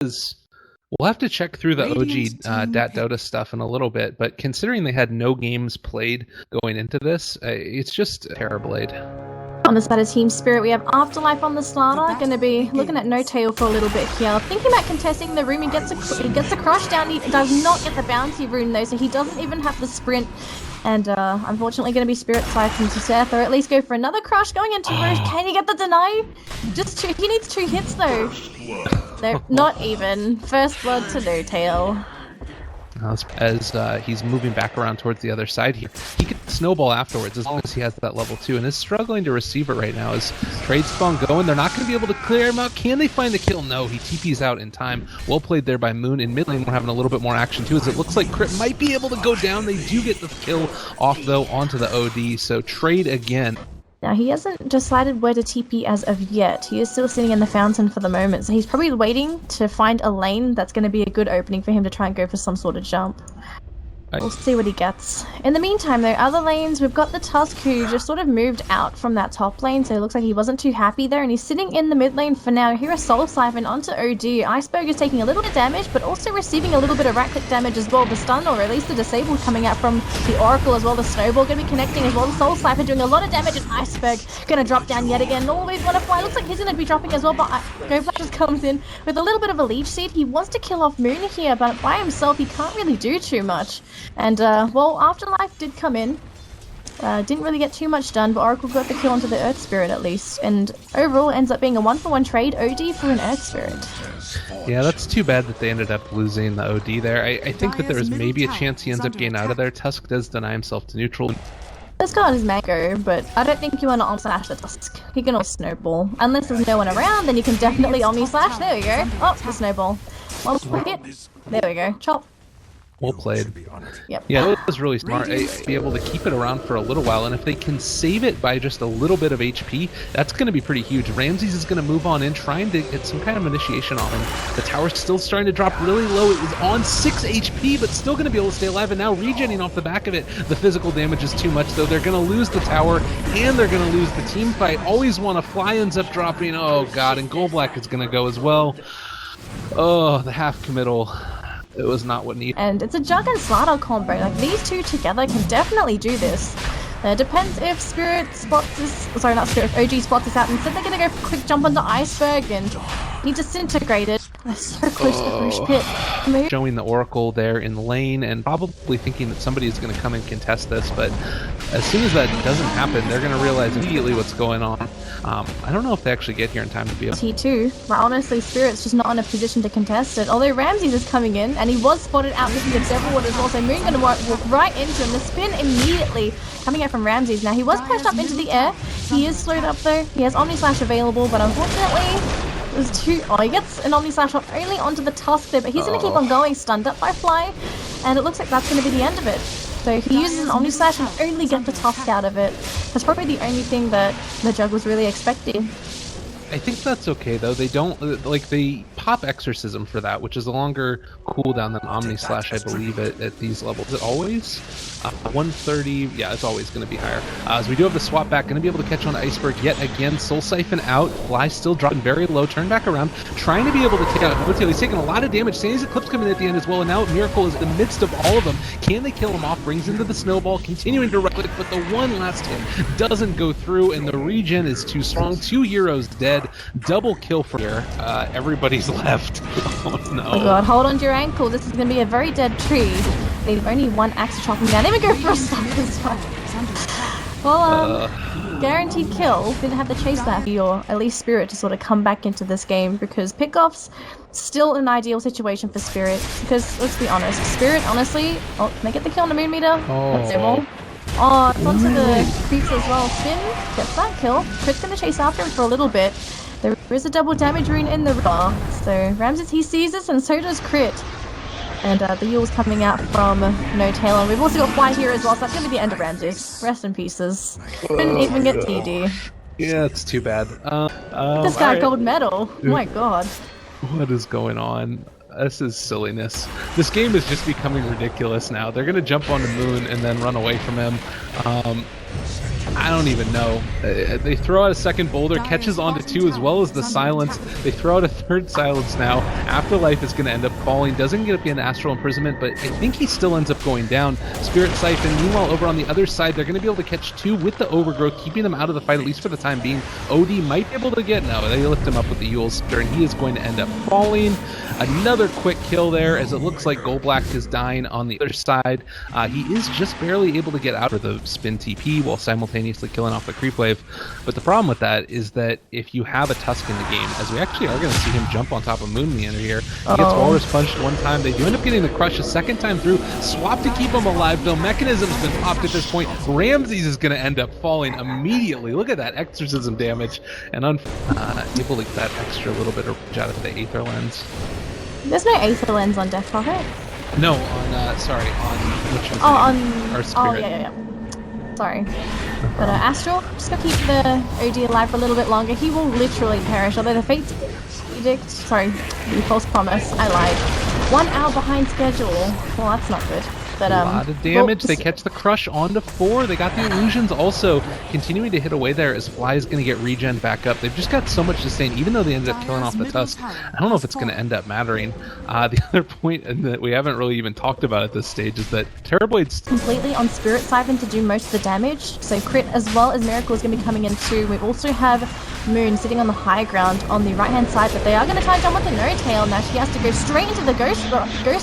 We'll have to check through the OG Dota stuff in a little bit, but considering they had no games played going into this, it's just a Terrorblade. On the side of Team Spirit, we have Afterlife on the starter. Going to be looking at No Tail for a little bit here. Thinking about contesting the room. He gets a crush down. He does not get the bounty rune though, so he doesn't even have the sprint. And unfortunately going to be Spirit Siphon to Seth, or at least go for another crush going into Rouge. Can he get the deny? Just two. He needs 2 hits though. No, not even. First blood to No Tail. As he's moving back around towards the other side here. He can snowball afterwards as long as he has that level 2 and is struggling to receive it right now as trade spawn going. They're not going to be able to clear him out. Can they find the kill? No, he TP's out in time. Well played there by Moon. In mid lane we're having a little bit more action too as it looks like Crit might be able to go down. They do get the kill off though onto the OD, so trade again. Now, he hasn't decided where to TP as of yet. He is still sitting in the fountain for the moment, so he's probably waiting to find a lane that's going to be a good opening for him to try and go for some sort of jump. We'll see what he gets. In the meantime, though, other lanes, we've got the Tusk who just sort of moved out from that top lane, so it looks like he wasn't too happy there, and he's sitting in the mid lane for now. Here is Soul Siphon onto OD. Iceberg is taking a little bit of damage, but also receiving a little bit of right-click damage as well. The stun, or at least the disabled, coming out from the Oracle as well. The Snowball going to be connecting as well. The Soul Siphon doing a lot of damage, and Iceberg going to drop down yet again. Always want to fly. Looks like he's going to be dropping as well, but GoFlash just comes in with a little bit of a leech seed. He wants to kill off Moon here, but by himself, he can't really do too much. And, well, Afterlife did come in. Didn't really get too much done, but Oracle got the kill onto the Earth Spirit at least. And overall, ends up being a 1-for-1 trade, OD for an Earth Spirit. Yeah, that's too bad that they ended up losing the OD there. I think that there was maybe a chance he ends up getting out of there. Tusk does deny himself to neutral. This card is Mango, but I don't think you want to Omni-Slash the Tusk. He can always Snowball. Unless there's no one around, then you can definitely Omni-Slash. There we go. Oh, the Snowball. Well, there we go. Chop. Well played. Yep. Yeah, that was really smart. Be able to keep it around for a little while, and if they can save it by just a little bit of HP, that's going to be pretty huge. Ramses is going to move on in, trying to get some kind of initiation on him. The tower's still starting to drop really low. It was on 6 HP, but still going to be able to stay alive, and now regenning off the back of it. The physical damage is too much, though. They're going to lose the tower, and they're going to lose the team fight. Always want to fly, ends up dropping. Oh, God, and Gold Black is going to go as well. Oh, the half committal. It was not what needed. And it's a Jug and Slardar combo. Like, these two together can definitely do this. Depends if Spirit spots this... Sorry, not Spirit. OG spots this out. Instead, they're going to go for a quick jump onto Iceberg, and he disintegrated. They're so close to the Rouge pit. Showing the Oracle there in the lane, and probably thinking that somebody is going to come and contest this, but as soon as that doesn't happen, they're going to realize immediately what's going on. I don't know if they actually get here in time to be able to... T2, but honestly, Spirit's just not in a position to contest it. Although Ramses is coming in, and he was spotted out missing the Devilwood as well, so Moon going to walk right into him. The spin immediately coming out from Ramses. Now, he was pushed up into the air. He is slowed up, though. He has Omni-Slash available, but unfortunately... It was too... Oh, he gets an Omni-Slash off only onto the Tusk there, but he's going to keep on going, stunned up by Fly, and it looks like that's going to be the end of it. So he uses an Omni-Slash and only get the Tusk out of it. That's probably the only thing that the Jug was really expecting. I think that's okay, though. They don't... Like, they pop Exorcism for that, which is a longer cooldown than Omni-Slash, I believe, at these levels. Is it always? 130... Yeah, it's always going to be higher. As we do have the swap back, going to be able to catch on Iceberg yet again. Soul Siphon out. Fly still dropping very low. Turn back around. Trying to be able to take out Notail. He's taking a lot of damage. Sandy's Eclipse coming in at the end as well, and now Miracle is in the midst of all of them. Can they kill him off? Brings into the Snowball, continuing to right-click, but the one last hit doesn't go through, and the regen is too strong. 2 heroes dead. Double kill for here. Everybody's left. Oh no. Oh god, hold on to your ankle. This is going to be a very dead tree. They've only one axe to chop him down. They even go for a stop as well. Well, guaranteed kill. Didn't have to chase that, or at least Spirit to sort of come back into this game, because pickoffs still an ideal situation for Spirit. Because let's be honest, Spirit honestly. Oh, can they get the kill on the Moon Meter? That's no. Oh, it's onto the creeps as well. Spin gets that kill. Crit's gonna chase after him for a little bit. There is a double damage rune in the river. So Ramses, he sees this, and so does Crit. And the Yule's coming out from No Tail, and we've also got Fly here as well, so that's going to be the end of Ramses. Rest in pieces. Couldn't even get TD. Yeah, it's too bad. This guy got gold medal. Oh my god. What is going on? This is silliness. This game is just becoming ridiculous now. They're going to jump on the Moon and then run away from him. I don't even know. They throw out a second boulder, catches onto 2 as well as the silence. They throw out a third silence now. Afterlife is going to end up falling. Doesn't get up in Astral Imprisonment, but I think he still ends up going down. Spirit Siphon, meanwhile, over on the other side, they're going to be able to catch 2 with the Overgrowth, keeping them out of the fight, at least for the time being. OD might be able to get... No, they lift him up with the Yule Scepter, and he is going to end up falling. Another quick kill there, as it looks like Goldblack is dying on the other side. He is just barely able to get out of the spin TP while simultaneously killing off the creep wave. But the problem with that is that if you have a Tusk in the game, as we actually are going to see him jump on top of Moon in the end here, he gets Walrus punched one time. They do end up getting the crush a second time through. Swap to keep him alive, though. Mechanism's been popped at this point. Ramses is going to end up falling immediately. Look at that exorcism damage. And able to get that extra little bit of range out of the Aether Lens. There's no Aether Lens on Death Prophet? No, on, sorry, on which was our Spirit. Yeah. Sorry. But Astral, just gotta keep the OD alive for a little bit longer. He will literally perish, although the Fate's Edict, the False Promise, I lied. 1 hour behind schedule. Well, that's not good. But, a lot of damage. They catch the crush onto 4. They got the illusions also continuing to hit away there as Fly is going to get regen back up. They've just got so much sustain, even though they ended up killing off the Tusk. I don't know if it's going to end up mattering. The other point that we haven't really even talked about at this stage is that Terrorblades completely on Spirit Siphon to do most of the damage. So Crit as well as Miracle is going to be coming in too. We also have Moon sitting on the high ground on the right hand side, but they are going to try and jump with the No Tail. Now she has to go straight into the Ghost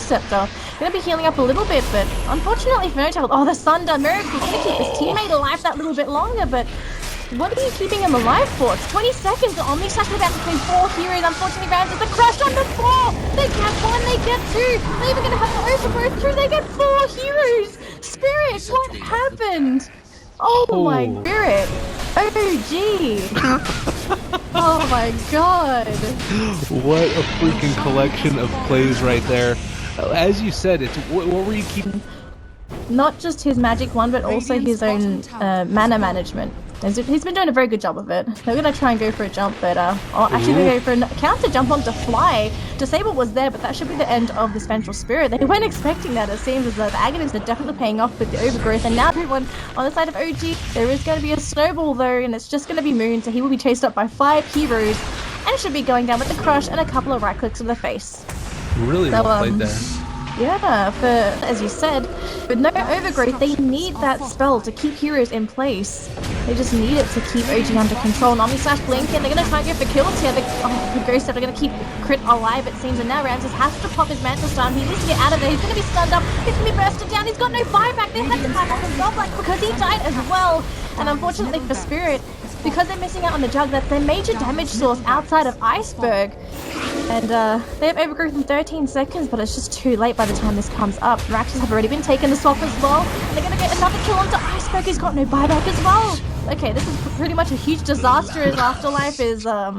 Scepter. Going to be healing up a little bit, but unfortunately for No Tail, the Sunder Miracle going to keep his teammate alive that little bit longer, but what are you keeping him alive for? It's 20 seconds. The Omni Slash about between 4 heroes. Unfortunately, Ramses the crush on the 4. They get 1, they get 2. They're even going to have the Overgrowth through. They get 4 heroes. Spirit, what happened? Oh my Spirit. OG. Oh my god. What a freaking collection of plays right there. As you said, it's what were you keeping? Not just his magic one, but also his own mana management. He's been doing a very good job of it. They're going to try and go for a jump, but actually they go for a counter jump onto Fly. Disable was there, but that should be the end of the Vengeful Spirit. They weren't expecting that. It seems as though the Agonists are definitely paying off with the Overgrowth, and now everyone on the side of OG, there is going to be a snowball though, and it's just going to be Moon, so he will be chased up by 5 heroes, and should be going down with the crush and a couple of right clicks to the face. Really well played there. Yeah, as you said, with no Overgrowth, they need that spell to keep heroes in place. They just need it to keep OG under control. And Omni Slash Blink, and they're going to try and go for kills here. The Ghost are going to keep Crit alive, it seems. And now Ramses has to pop his Mantle Stun. He needs to get out of there. He's going to be stunned up. He's going to be bursted down. He's got no buyback. They had to climb off himself, because he died as well. And unfortunately for Spirit, because they're missing out on the Jug, that's their major damage source outside of Iceberg. And they have Overgrowth in 13 seconds, but it's just too late by the time this comes up. Raxes have already been taken the swap as well. And they're going to get another kill onto Iceberg. He's got no buyback as well. Okay, this is pretty much a huge disaster as Afterlife is, yeah.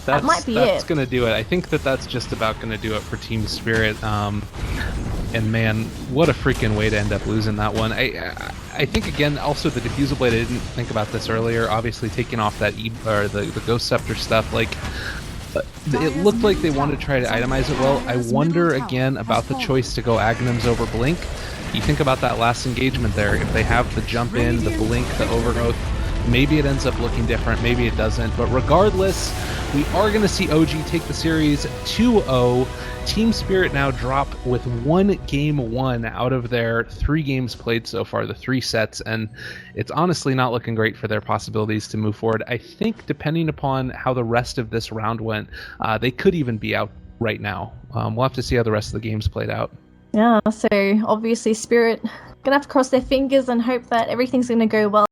That might be that's going to do it. I think that's just about going to do it for Team Spirit. And man, what a freaking way to end up losing that one. I think, again, also the Diffusal Blade, I didn't think about this earlier, obviously taking off that the Ghost Scepter stuff, it looked like they wanted to try to itemize it well. I wonder, again, about the choice to go Aghanims over Blink. You think about that last engagement there, if they have the jump in, the Blink, the Overgrowth, maybe it ends up looking different, maybe it doesn't, but regardless, we are going to see OG take the series 2-0. Team Spirit now drop with 1 game won out of their 3 games played so far, the 3 sets, and it's honestly not looking great for their possibilities to move forward. I think depending upon how the rest of this round went, they could even be out right now. We'll have to see how the rest of the games played out. Yeah, so obviously Spirit gonna have to cross their fingers and hope that everything's gonna go well.